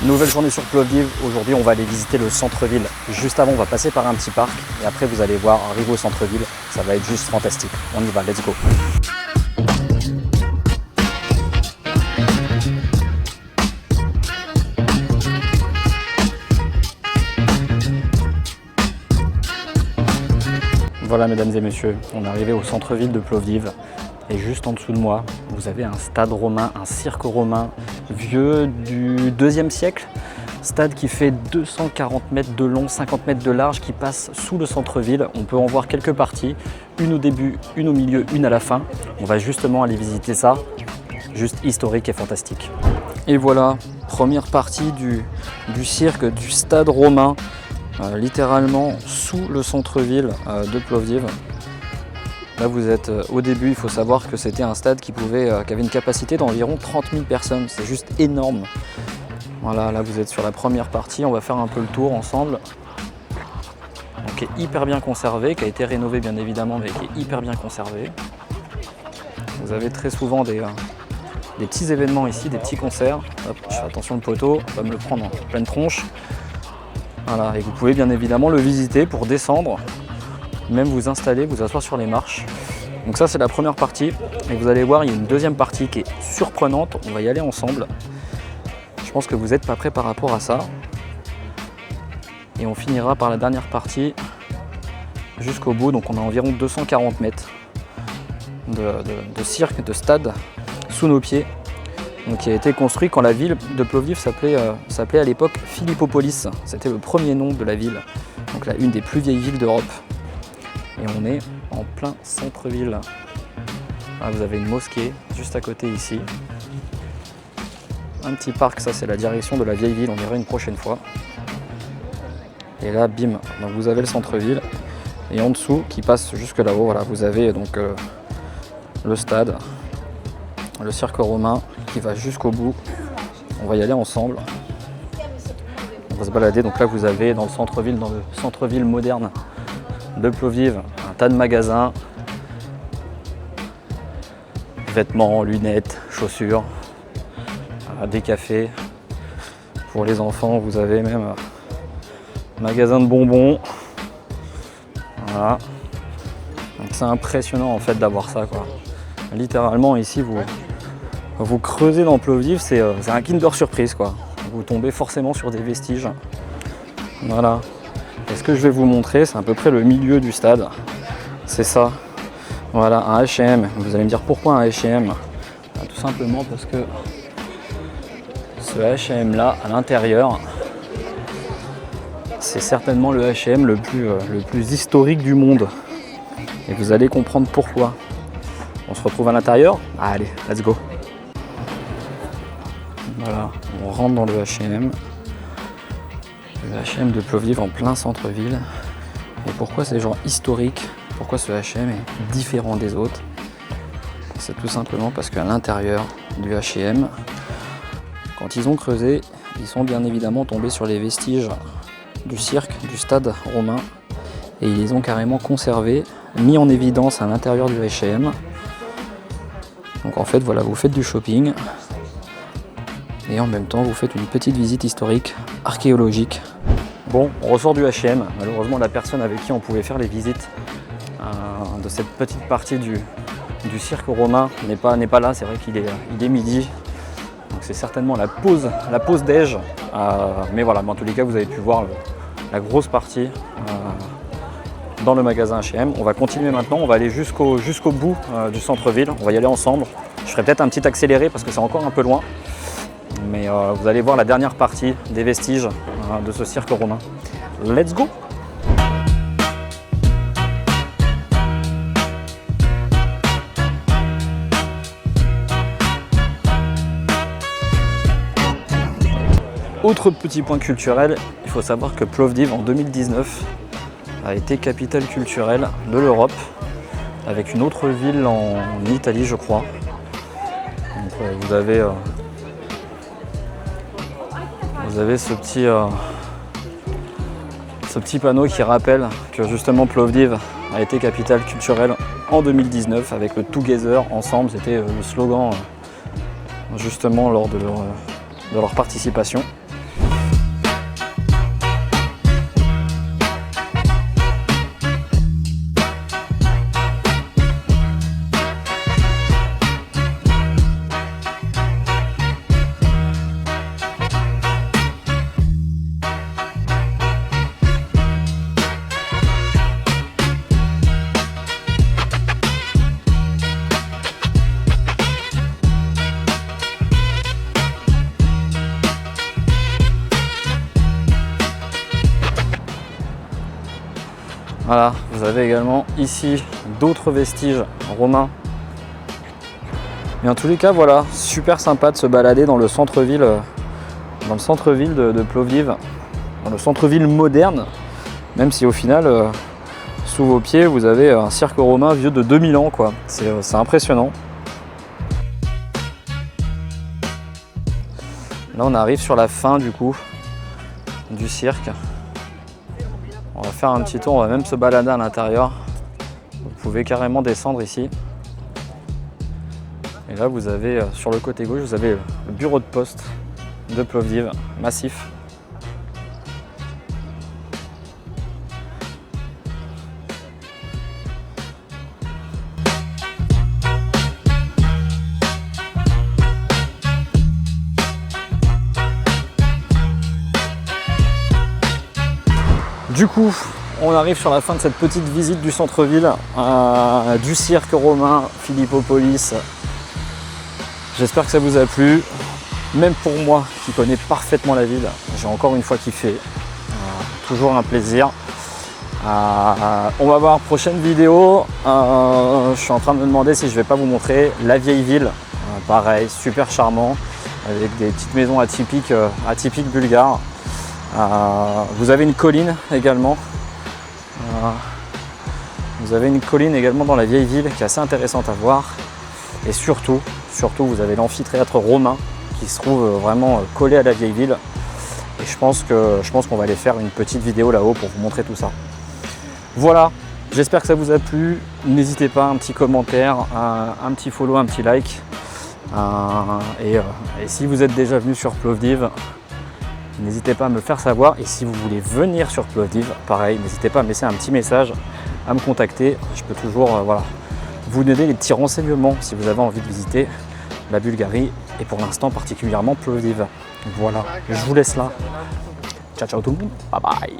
Nouvelle journée sur Plovdiv. Aujourd'hui, on va aller visiter le centre-ville. Juste avant, on va passer par un petit parc et après, vous allez voir, arriver au centre-ville, ça va être juste fantastique. On y va, let's go. Voilà, mesdames et messieurs, on est arrivé au centre-ville de Plovdiv. Et juste en dessous de moi, vous avez un stade romain, un cirque romain vieux du 2e siècle. Stade qui fait 240 mètres de long, 50 mètres de large, qui passe sous le centre-ville. On peut en voir quelques parties, une au début, une au milieu, une à la fin. On va justement aller visiter ça, juste historique et fantastique. Et voilà, première partie du cirque, du stade romain, littéralement sous le centre-ville de Plovdiv. Là vous êtes au début, il faut savoir que c'était un stade qui avait une capacité d'environ 30 000 personnes, c'est juste énorme. Voilà, là vous êtes sur la première partie, on va faire un peu le tour ensemble. Donc, qui est hyper bien conservé, qui a été rénové bien évidemment, mais qui est hyper bien conservé. Vous avez très souvent des petits événements ici, des petits concerts. Hop, je fais attention le poteau, on va me le prendre en pleine tronche. Voilà, et vous pouvez bien évidemment le visiter pour descendre. Même vous installer, vous asseoir sur les marches. Donc ça c'est la première partie et vous allez voir il y a une deuxième partie qui est surprenante, on va y aller ensemble. Je pense que vous n'êtes pas prêts par rapport à ça. Et on finira par la dernière partie jusqu'au bout, donc on a environ 240 mètres de cirque, de stade sous nos pieds. Donc, qui a été construit quand la ville de Plovdiv s'appelait à l'époque Philippopolis. C'était le premier nom de la ville, donc là une des plus vieilles villes d'Europe. Et on est en plein centre-ville. Là, vous avez une mosquée juste à côté ici. Un petit parc, ça c'est la direction de la vieille ville, on ira une prochaine fois. Et là, bim, donc vous avez le centre-ville. Et en dessous, qui passe jusque là-haut, voilà, vous avez donc le stade, le cirque romain qui va jusqu'au bout. On va y aller ensemble. On va se balader, donc là vous avez dans le centre-ville moderne de Plovdiv, un tas de magasins, vêtements, lunettes, chaussures, des cafés. Pour les enfants, vous avez même un magasin de bonbons. Voilà. Donc c'est impressionnant en fait d'avoir ça, quoi. Littéralement ici vous creusez dans Plovdiv, c'est un Kinder Surprise, quoi. Vous tombez forcément sur des vestiges. Voilà. Et ce que je vais vous montrer, c'est à peu près le milieu du stade. C'est ça. Voilà, un H&M. Vous allez me dire pourquoi un H&M ? Tout simplement parce que ce H&M là, à l'intérieur, c'est certainement le H&M le plus historique du monde. Et vous allez comprendre pourquoi. On se retrouve à l'intérieur ? Allez, let's go. Voilà, on rentre dans le H&M. Le H&M de Plovdiv en plein centre-ville. Et pourquoi c'est genre historique ? Pourquoi ce H&M est différent des autres ? C'est tout simplement parce qu'à l'intérieur du H&M, quand ils ont creusé, ils sont bien évidemment tombés sur les vestiges du cirque, du stade romain. Et ils les ont carrément conservés, mis en évidence à l'intérieur du H&M. Donc en fait, voilà, vous faites du shopping. Et en même temps, vous faites une petite visite historique, archéologique. Bon, on ressort du H&M. Malheureusement, la personne avec qui on pouvait faire les visites de cette petite partie du cirque romain n'est pas là. C'est vrai qu'il est midi. Donc c'est certainement la pause déj. Mais voilà, en tous les cas, vous avez pu voir la grosse partie dans le magasin H&M. On va continuer maintenant. On va aller jusqu'au bout du centre-ville. On va y aller ensemble. Je ferai peut-être un petit accéléré parce que c'est encore un peu loin. Mais vous allez voir la dernière partie des vestiges de ce cirque romain. Let's go! Autre petit point culturel, il faut savoir que Plovdiv en 2019 a été capitale culturelle de l'Europe avec une autre ville en Italie, je crois. Donc, vous avez ce petit panneau qui rappelle que justement Plovdiv a été capitale culturelle en 2019 avec le Together ensemble, c'était le slogan justement lors de leur participation. Voilà, vous avez également ici d'autres vestiges romains. Mais en tous les cas, voilà, super sympa de se balader dans le centre-ville de Plovdiv, dans le centre-ville moderne, même si au final, sous vos pieds, vous avez un cirque romain vieux de 2000 ans, quoi. C'est impressionnant. Là, on arrive sur la fin du coup du cirque. On va faire un petit tour, on va même se balader à l'intérieur. Vous pouvez carrément descendre ici. Et là, vous avez sur le côté gauche, vous avez le bureau de poste de Plovdiv, massif. Du coup, on arrive sur la fin de cette petite visite du centre-ville, du cirque romain Philippopolis. J'espère que ça vous a plu. Même pour moi, qui connais parfaitement la ville, j'ai encore une fois kiffé. Toujours un plaisir. On va voir prochaine vidéo. Je suis en train de me demander si je vais pas vous montrer la vieille ville. Pareil, super charmant, avec des petites maisons atypiques bulgares. Vous avez une colline également. Vous avez une colline également dans la vieille ville qui est assez intéressante à voir. Et surtout, vous avez l'amphithéâtre romain qui se trouve vraiment collé à la vieille ville. Et je pense qu'on va aller faire une petite vidéo là-haut pour vous montrer tout ça. Voilà, j'espère que ça vous a plu. N'hésitez pas, un petit commentaire, un petit follow, un petit like. Et si vous êtes déjà venu sur Plovdiv, n'hésitez pas à me le faire savoir. Et si vous voulez venir sur Plovdiv, pareil, n'hésitez pas à me laisser un petit message, à me contacter. Je peux toujours vous donner des petits renseignements si vous avez envie de visiter la Bulgarie et pour l'instant particulièrement Plovdiv. Voilà, je vous laisse là. Ciao ciao tout le monde, bye bye.